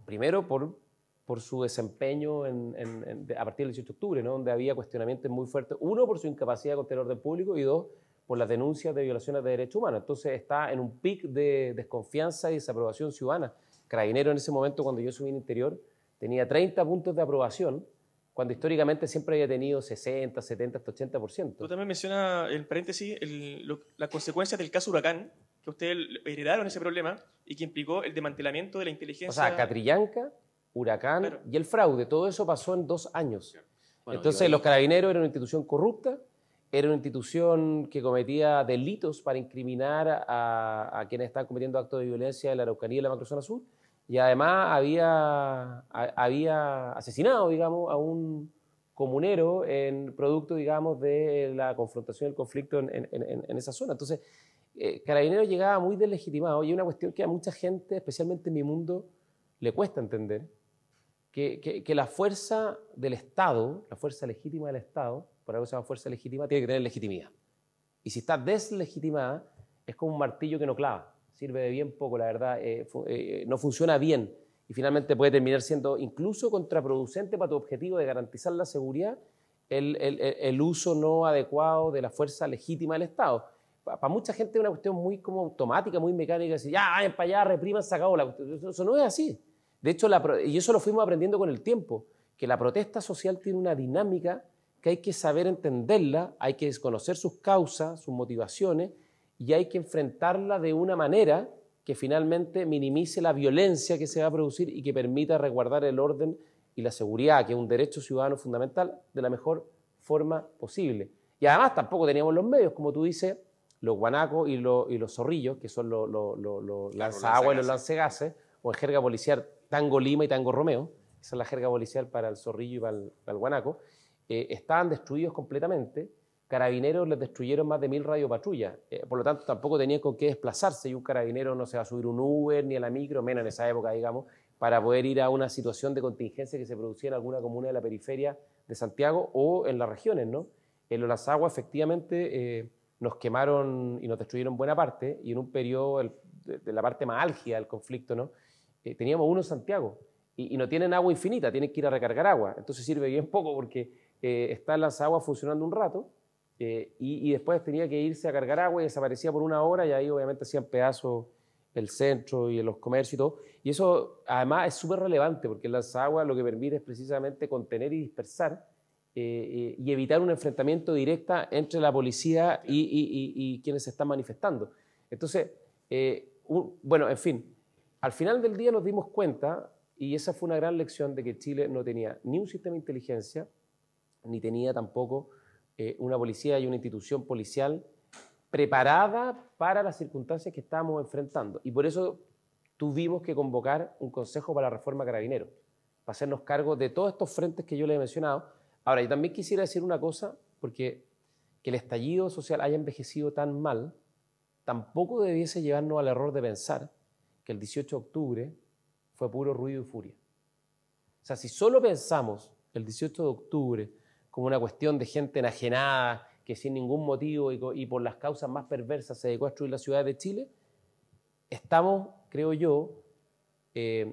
primero por su desempeño a partir del 18 de octubre, ¿no? Donde había cuestionamientos muy fuertes. Uno, por su incapacidad contra el orden público, y dos, por las denuncias de violaciones de derechos humanos. Entonces está en un pic de desconfianza y desaprobación ciudadana. Carabineros en ese momento, cuando yo subí en Interior, tenía 30 puntos de aprobación, cuando históricamente siempre había tenido 60, 70, hasta 80%. Tú también mencionas, en paréntesis, las consecuencias del caso Huracán, que ustedes heredaron ese problema y que implicó el desmantelamiento de la inteligencia. O sea, Catrillanca, Huracán, claro, y el fraude, todo eso pasó en 2 años. Bueno, entonces los Carabineros eran una institución corrupta, era una institución que cometía delitos para incriminar a quienes estaban cometiendo actos de violencia en la Araucanía y la macrozona sur, y además había asesinado, digamos, a un comunero en producto, digamos, de la confrontación, el conflicto en esa zona. Entonces, Carabineros llegaba muy deslegitimado, y una cuestión que a mucha gente, especialmente en mi mundo, le cuesta entender, que la fuerza del Estado, la fuerza legítima del Estado, por algo se llama fuerza legítima, tiene que tener legitimidad. Y si está deslegitimada, es como un martillo que no clava, sirve de bien poco, la verdad, no funciona bien, y finalmente puede terminar siendo incluso contraproducente para tu objetivo de garantizar la seguridad, el uso no adecuado de la fuerza legítima del Estado. Para mucha gente es una cuestión muy como automática, muy mecánica, decir, ya, vayan para allá, repriman, se acabó. Eso no es así. De hecho, y eso lo fuimos aprendiendo con el tiempo, que la protesta social tiene una dinámica que hay que saber entenderla, hay que conocer sus causas, sus motivaciones, y hay que enfrentarla de una manera que finalmente minimice la violencia que se va a producir y que permita resguardar el orden y la seguridad, que es un derecho ciudadano fundamental, de la mejor forma posible. Y además tampoco teníamos los medios, como tú dices, los guanacos y los zorrillos, que son los lanzaguas y los lancegases, o en jerga policial, Tango Lima y Tango Romeo, esa es la jerga policial para el zorrillo y para el guanaco, estaban destruidos completamente. Carabineros les destruyeron más de 1000 radiopatrullas, por lo tanto tampoco tenían con qué desplazarse, y un carabinero no se va a subir un Uber ni a la micro, menos en esa época, digamos, para poder ir a una situación de contingencia que se producía en alguna comuna de la periferia de Santiago o en las regiones, ¿no? En los lanzaguas efectivamente nos quemaron y nos destruyeron buena parte, y en un periodo de la parte más álgida del conflicto, ¿no? Teníamos uno en Santiago, y no tienen agua infinita, tienen que ir a recargar agua, entonces sirve bien poco porque está el lanzagua funcionando un rato, y después tenía que irse a cargar agua y desaparecía por 1 hora, y ahí obviamente hacían pedazos el centro y los comercios y todo, y eso además es súper relevante porque el lanzagua lo que permite es precisamente contener y dispersar y evitar un enfrentamiento directo entre la policía y quienes se están manifestando. Entonces, bueno, en fin, al final del día nos dimos cuenta, y esa fue una gran lección, de que Chile no tenía ni un sistema de inteligencia, ni tenía tampoco una policía y una institución policial preparada para las circunstancias que estábamos enfrentando. Y por eso tuvimos que convocar un consejo para la reforma Carabineros, para hacernos cargo de todos estos frentes que yo les he mencionado. Ahora, yo también quisiera decir una cosa, porque que el estallido social haya envejecido tan mal tampoco debiese llevarnos al error de pensar que el 18 de octubre fue puro ruido y furia. O sea, si solo pensamos el 18 de octubre como una cuestión de gente enajenada que sin ningún motivo y por las causas más perversas se dedicó a destruir la ciudad de Chile, estamos, creo yo,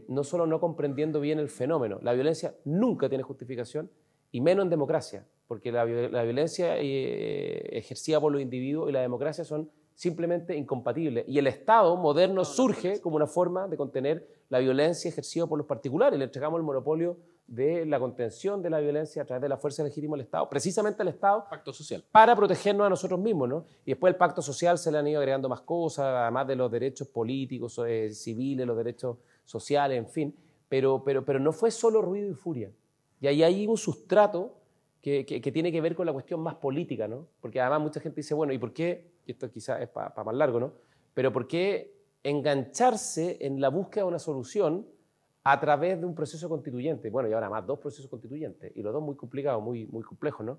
no solo no comprendiendo bien el fenómeno, la violencia nunca tiene justificación, y menos en democracia, porque la violencia ejercida por los individuos y la democracia son simplemente incompatibles. Y el Estado moderno surge como una forma de contener la violencia ejercida por los particulares. Le entregamos el monopolio de la contención de la violencia a través de la fuerza legítima del Estado, precisamente al Estado, Pacto social. para protegernos a nosotros mismos, ¿no? Y después el pacto social se le han ido agregando más cosas, además de los derechos políticos, civiles, los derechos sociales, en fin. Pero no fue solo ruido y furia. Y ahí hay un sustrato que tiene que ver con la cuestión más política, ¿no? Porque además mucha gente dice, bueno, ¿y por qué? Y esto quizás es para más largo, ¿no? Pero ¿por qué engancharse en la búsqueda de una solución a través de un proceso constituyente? Bueno, y ahora más 2 procesos constituyentes, y los 2 muy complicados, muy complejos, ¿no?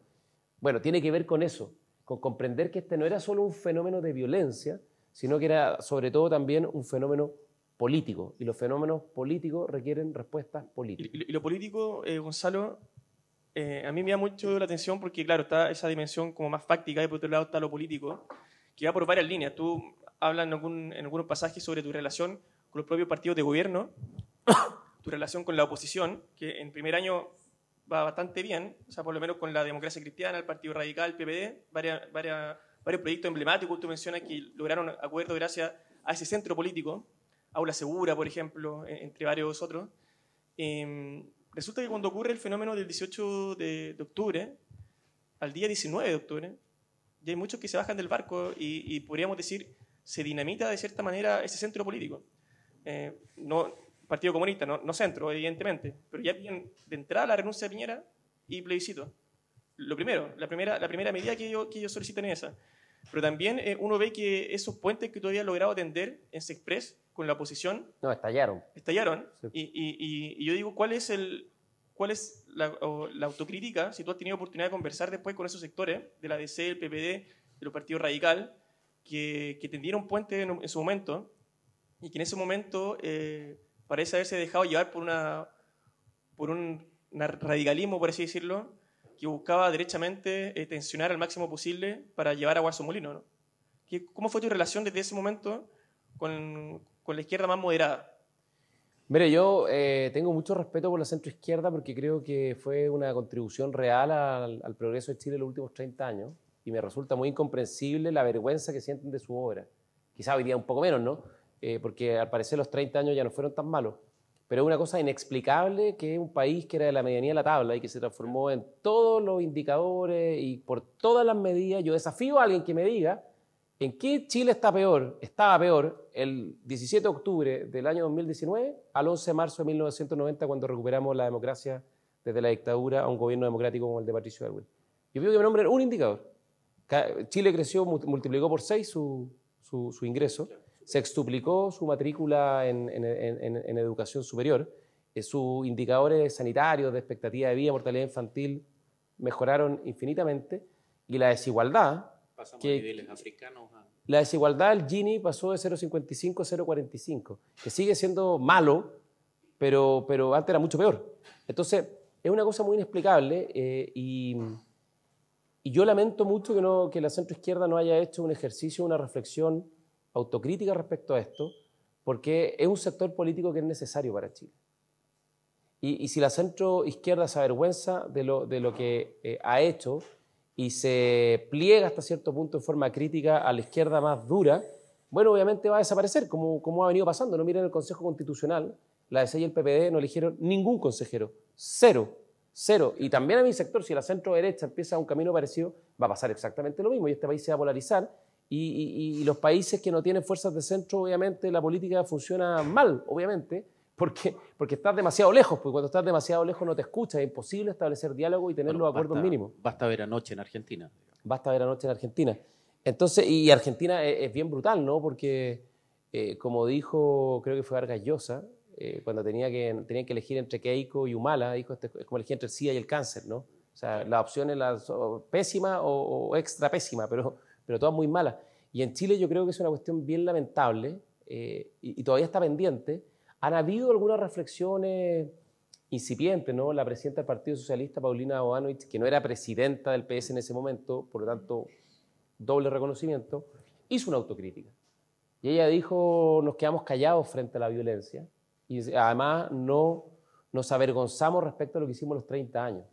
Bueno, tiene que ver con eso, con comprender que este no era solo un fenómeno de violencia, sino que era sobre todo también un fenómeno político, y los fenómenos políticos requieren respuestas políticas. Y lo político, Gonzalo, a mí me da mucho la atención porque, claro, está esa dimensión como más fáctica y por otro lado está lo político, que va por varias líneas. Tú hablas en algunos pasajes sobre tu relación con los propios partidos de gobierno, tu relación con la oposición, que en primer año va bastante bien, o sea, por lo menos con la Democracia Cristiana, el Partido Radical, el PPD, varios proyectos emblemáticos. Tú mencionas que lograron acuerdos gracias a ese centro político, Aula Segura, por ejemplo, entre varios otros. Resulta que cuando ocurre el fenómeno del 18 de octubre, al día 19 de octubre, ya hay muchos que se bajan del barco y podríamos decir, se dinamita de cierta manera ese centro político. No Partido Comunista, no centro, evidentemente, pero ya piden de entrada la renuncia de Piñera y plebiscito. Lo primero, la primera medida que ellos solicitan es esa. Pero también uno ve que esos puentes que todavía han logrado tender en Sexpress con la oposición... No, estallaron. Sí. Y yo digo, ¿cuál es la autocrítica, si tú has tenido oportunidad de conversar después con esos sectores de la DC, el PPD, de los partidos radical, que tendieron puente en su momento y que en ese momento parece haberse dejado llevar por un radicalismo, por así decirlo, que buscaba derechamente tensionar al máximo posible para llevar agua a su molino, ¿no? ¿Cómo fue tu relación desde ese momento con la izquierda más moderada? Mire, yo tengo mucho respeto por la centroizquierda porque creo que fue una contribución real al progreso de Chile en los últimos 30 años y me resulta muy incomprensible la vergüenza que sienten de su obra. Quizá hoy día un poco menos, ¿no? Porque al parecer los 30 años ya no fueron tan malos. Pero es una cosa inexplicable que un país que era de la medianía de la tabla y que se transformó en todos los indicadores y por todas las medidas, yo desafío a alguien que me diga en qué Chile estaba peor el 17 de octubre del año 2019 al 11 de marzo de 1990 cuando recuperamos la democracia desde la dictadura a un gobierno democrático como el de Patricio Aylwin. Yo pido que me nombren un indicador. Chile creció, multiplicó por 6 su ingreso, sextuplicó su matrícula en educación superior, sus indicadores sanitarios de expectativa de vida, mortalidad infantil mejoraron infinitamente y la desigualdad, pasamos a niveles africanos. La desigualdad, el Gini pasó de 0,55 a 0,45, que sigue siendo malo, pero antes era mucho peor. Entonces, es una cosa muy inexplicable y yo lamento mucho que la centroizquierda no haya hecho un ejercicio, una reflexión autocrítica respecto a esto, porque es un sector político que es necesario para Chile. Y si la centroizquierda se avergüenza de lo que ha hecho y se pliega hasta cierto punto en forma crítica a la izquierda más dura, bueno, obviamente va a desaparecer, como ha venido pasando. No miren el Consejo Constitucional, la DC y el PPD no eligieron ningún consejero, cero. Y también a mi sector, si la centro derecha empieza un camino parecido, va a pasar exactamente lo mismo y este país se va a polarizar y los países que no tienen fuerzas de centro, obviamente la política funciona mal, obviamente, porque estás demasiado lejos, porque cuando estás demasiado lejos no te escuchas, es imposible establecer diálogo y tener los acuerdos mínimos. Basta ver anoche en Argentina. Basta ver anoche en Argentina. Entonces, y Argentina es bien brutal, ¿no? Porque, como dijo, creo que fue Vargas Llosa, cuando tenían que elegir entre Keiko y Humala, dijo, es como elegir entre el SIDA y el cáncer, ¿no? O sea, la opción es pésima o extra pésima, pero todas muy malas. Y en Chile yo creo que es una cuestión bien lamentable y todavía está pendiente. Han habido algunas reflexiones incipientes, ¿no? La presidenta del Partido Socialista, Paulina Bodanovich, que no era presidenta del PS en ese momento, por lo tanto, doble reconocimiento, hizo una autocrítica. Y ella dijo, nos quedamos callados frente a la violencia Y además no nos avergonzamos respecto a lo que hicimos los 30 años.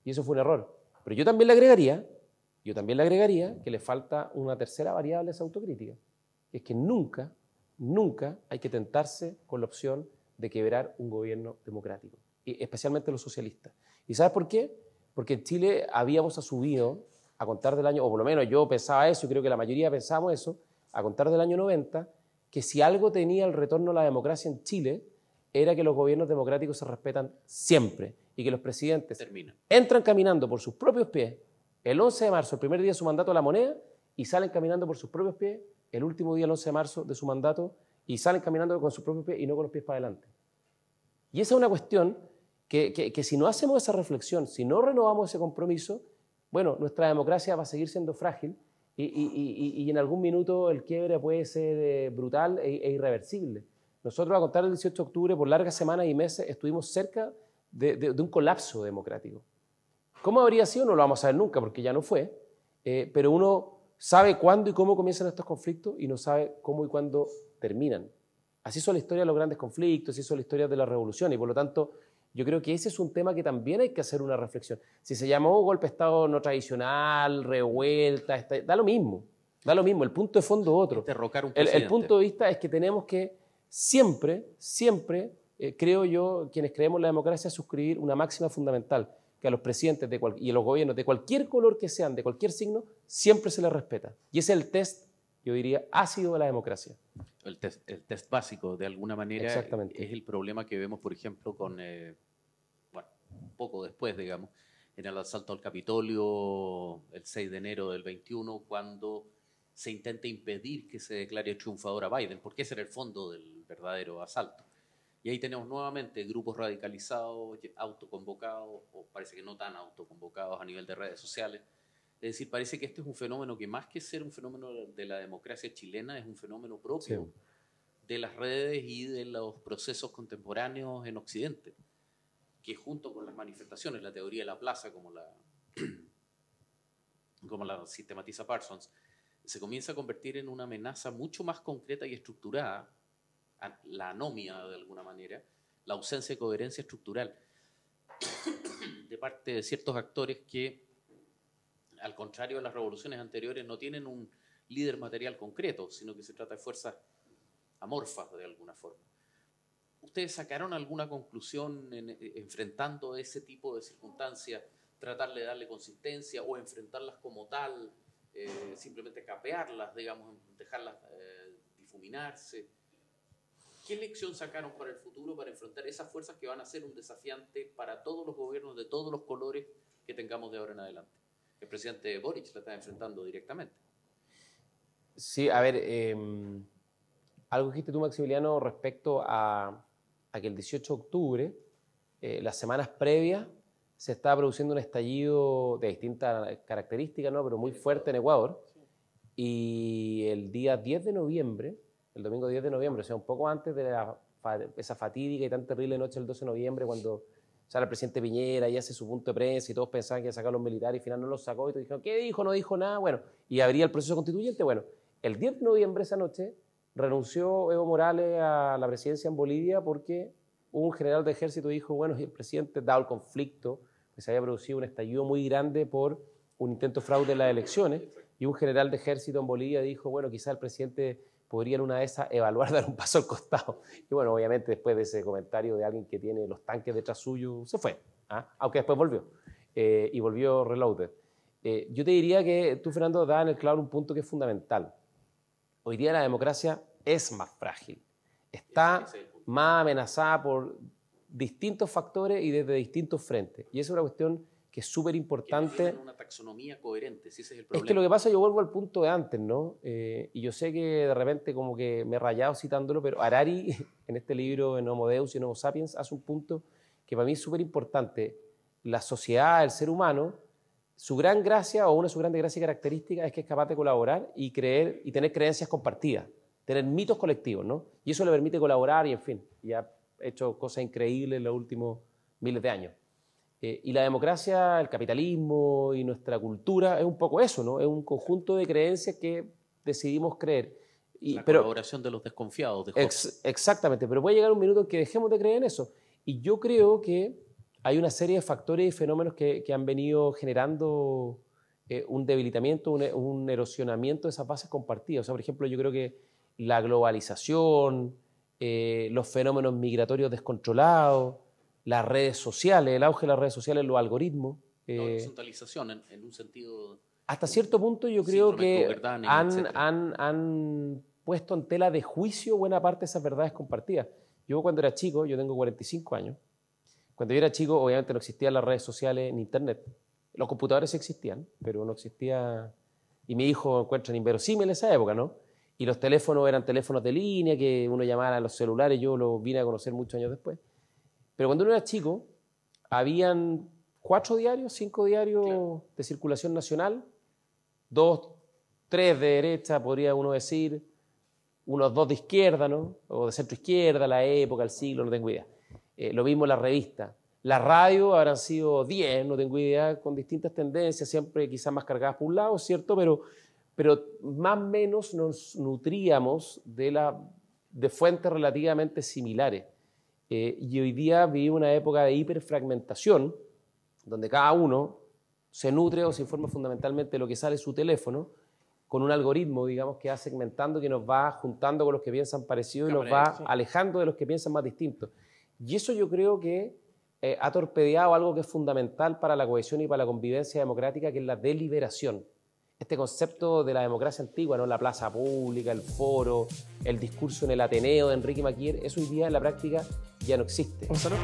Y eso fue un error. Pero yo también le agregaría que le falta una tercera variable a esa autocrítica, que es que nunca hay que tentarse con la opción de quebrar un gobierno democrático, y especialmente los socialistas. ¿Y sabes por qué? Porque en Chile habíamos asumido, a contar del año, o por lo menos yo pensaba eso, y creo que la mayoría pensábamos eso, a contar del año 90, que si algo tenía el retorno a la democracia en Chile, era que los gobiernos democráticos se respetan siempre y que los presidentes entran caminando por sus propios pies el 11 de marzo, el primer día de su mandato a la moneda, y salen caminando por sus propios pies el último día, el 11 de marzo de su mandato, y salen caminando con sus propios pies y no con los pies para adelante. Y esa es una cuestión que si no hacemos esa reflexión, si no renovamos ese compromiso, bueno, nuestra democracia va a seguir siendo frágil y en algún minuto el quiebre puede ser brutal e irreversible. Nosotros, a contar el 18 de octubre, por largas semanas y meses, estuvimos cerca de un colapso democrático. ¿Cómo habría sido? No lo vamos a saber nunca, porque ya no fue, pero uno sabe cuándo y cómo comienzan estos conflictos y no sabe cómo y cuándo terminan. Así son la historia de los grandes conflictos, así son la historia de la revolución, y por lo tanto yo creo que ese es un tema que también hay que hacer una reflexión. Si se llamó golpe de Estado no tradicional, revuelta, da lo mismo, el punto de fondo es otro. El punto de vista es que tenemos que siempre, creo yo, quienes creemos en la democracia, suscribir una máxima fundamental, que a los presidentes y a los gobiernos de cualquier color que sean, de cualquier signo, siempre se les respeta. Y ese es el test, yo diría, ácido de la democracia. El test básico, de alguna manera, es el problema que vemos, por ejemplo, con, un poco después, digamos, en el asalto al Capitolio el 6 de enero del 21, cuando se intenta impedir que se declare triunfador a Biden, porque ese era el fondo del verdadero asalto. Y ahí tenemos nuevamente grupos radicalizados, autoconvocados, o parece que no tan autoconvocados a nivel de redes sociales. Es decir, parece que este es un fenómeno que, más que ser un fenómeno de la democracia chilena, es un fenómeno propio de las redes y de los procesos contemporáneos en Occidente, que junto con las manifestaciones, la teoría de la plaza, como la sistematiza Parsons, se comienza a convertir en una amenaza mucho más concreta y estructurada, la anomia de alguna manera, la ausencia de coherencia estructural de parte de ciertos actores que, al contrario de las revoluciones anteriores, no tienen un líder material concreto, sino que se trata de fuerzas amorfas de alguna forma. ¿Ustedes sacaron alguna conclusión enfrentando ese tipo de circunstancias, tratar de darle consistencia o enfrentarlas como tal, simplemente capearlas, digamos, dejarlas difuminarse? ¿Qué lección sacaron para el futuro para enfrentar esas fuerzas que van a ser un desafiante para todos los gobiernos de todos los colores que tengamos de ahora en adelante? El presidente Boric la está enfrentando directamente. Sí, a ver, algo que dijiste tú, Maximiliano, respecto a que el 18 de octubre, las semanas previas, se estaba produciendo un estallido de distintas características, ¿no? Pero muy fuerte en Ecuador. Y el día 10 de noviembre, el domingo 10 de noviembre, o sea, un poco antes de esa fatídica y tan terrible noche del 12 de noviembre, cuando sale el presidente Piñera y hace su punto de prensa y todos pensaban que iba a sacar a los militares y al final no los sacó y todos dijeron, ¿qué dijo? No dijo nada. Bueno, y abría el proceso constituyente. Bueno, el 10 de noviembre, esa noche, renunció Evo Morales a la presidencia en Bolivia porque un general de ejército dijo, bueno, y el presidente, dado el conflicto, que se había producido un estallido muy grande por un intento de fraude en las elecciones, y un general de ejército en Bolivia dijo, bueno, quizás el presidente podría en una de esas evaluar dar un paso al costado. Y bueno, obviamente después de ese comentario de alguien que tiene los tanques detrás suyo, se fue, aunque después volvió, y volvió reloaded. Yo te diría que tú, Fernando, das en el clavo un punto que es fundamental. Hoy día la democracia es más frágil, está más amenazada por distintos factores y desde distintos frentes. Y esa es una cuestión que es súper importante. Una taxonomía coherente, si ese es el problema. Es que lo que pasa, yo vuelvo al punto de antes, ¿no? Y yo sé que de repente como que me he rayado citándolo, pero Harari, en este libro, en Homo Deus y en Homo Sapiens, hace un punto que para mí es súper importante. La sociedad, el ser humano, su gran gracia o una de sus grandes gracias y características es que es capaz de colaborar y creer y tener creencias compartidas, tener mitos colectivos, ¿no? Y eso le permite colaborar y, en fin, ya ha hecho cosas increíbles en los últimos miles de años. Y la democracia, el capitalismo y nuestra cultura es un poco eso, ¿no? Es un conjunto de creencias que decidimos creer. La colaboración de los desconfiados. De exactamente, pero puede llegar un minuto en que dejemos de creer en eso. Y yo creo que hay una serie de factores y fenómenos que han venido generando un debilitamiento, un erosionamiento de esas bases compartidas. O sea, por ejemplo, yo creo que la globalización, los fenómenos migratorios descontrolados, las redes sociales, el auge de las redes sociales, los algoritmos. La horizontalización en un sentido... Hasta cierto punto yo creo que han puesto en tela de juicio buena parte de esas verdades compartidas. Yo cuando era chico, yo tengo 45 años, cuando yo era chico obviamente no existían las redes sociales ni internet. Los computadores existían, pero no existía... Y mi hijo encuentra inverosímil en esa época, ¿no? Y los teléfonos eran teléfonos de línea, que uno llamaba a los celulares, yo los vine a conocer muchos años después. Pero cuando uno era chico, habían 4 diarios, 5 diarios de circulación nacional, 2, 3 de derecha, podría uno decir, unos 2 de izquierda, ¿no? O de centro izquierda, la época, el siglo, no tengo idea. Lo mismo la revista. La radio habrán sido 10, no tengo idea, con distintas tendencias, siempre quizás más cargadas por un lado, ¿cierto? Pero más o menos nos nutríamos de fuentes relativamente similares. Y hoy día vivimos una época de hiperfragmentación, donde cada uno se nutre o se informa fundamentalmente de lo que sale de su teléfono, con un algoritmo, digamos, que va segmentando, que nos va juntando con los que piensan parecido y nos va alejando de los que piensan más distintos. Y eso yo creo que ha torpedeado algo que es fundamental para la cohesión y para la convivencia democrática, que es la deliberación. Este concepto de la democracia antigua, ¿no? La plaza pública, el foro, el discurso en el Ateneo de Enrique Maquier, eso hoy día en la práctica ya no existe. Gonzalo.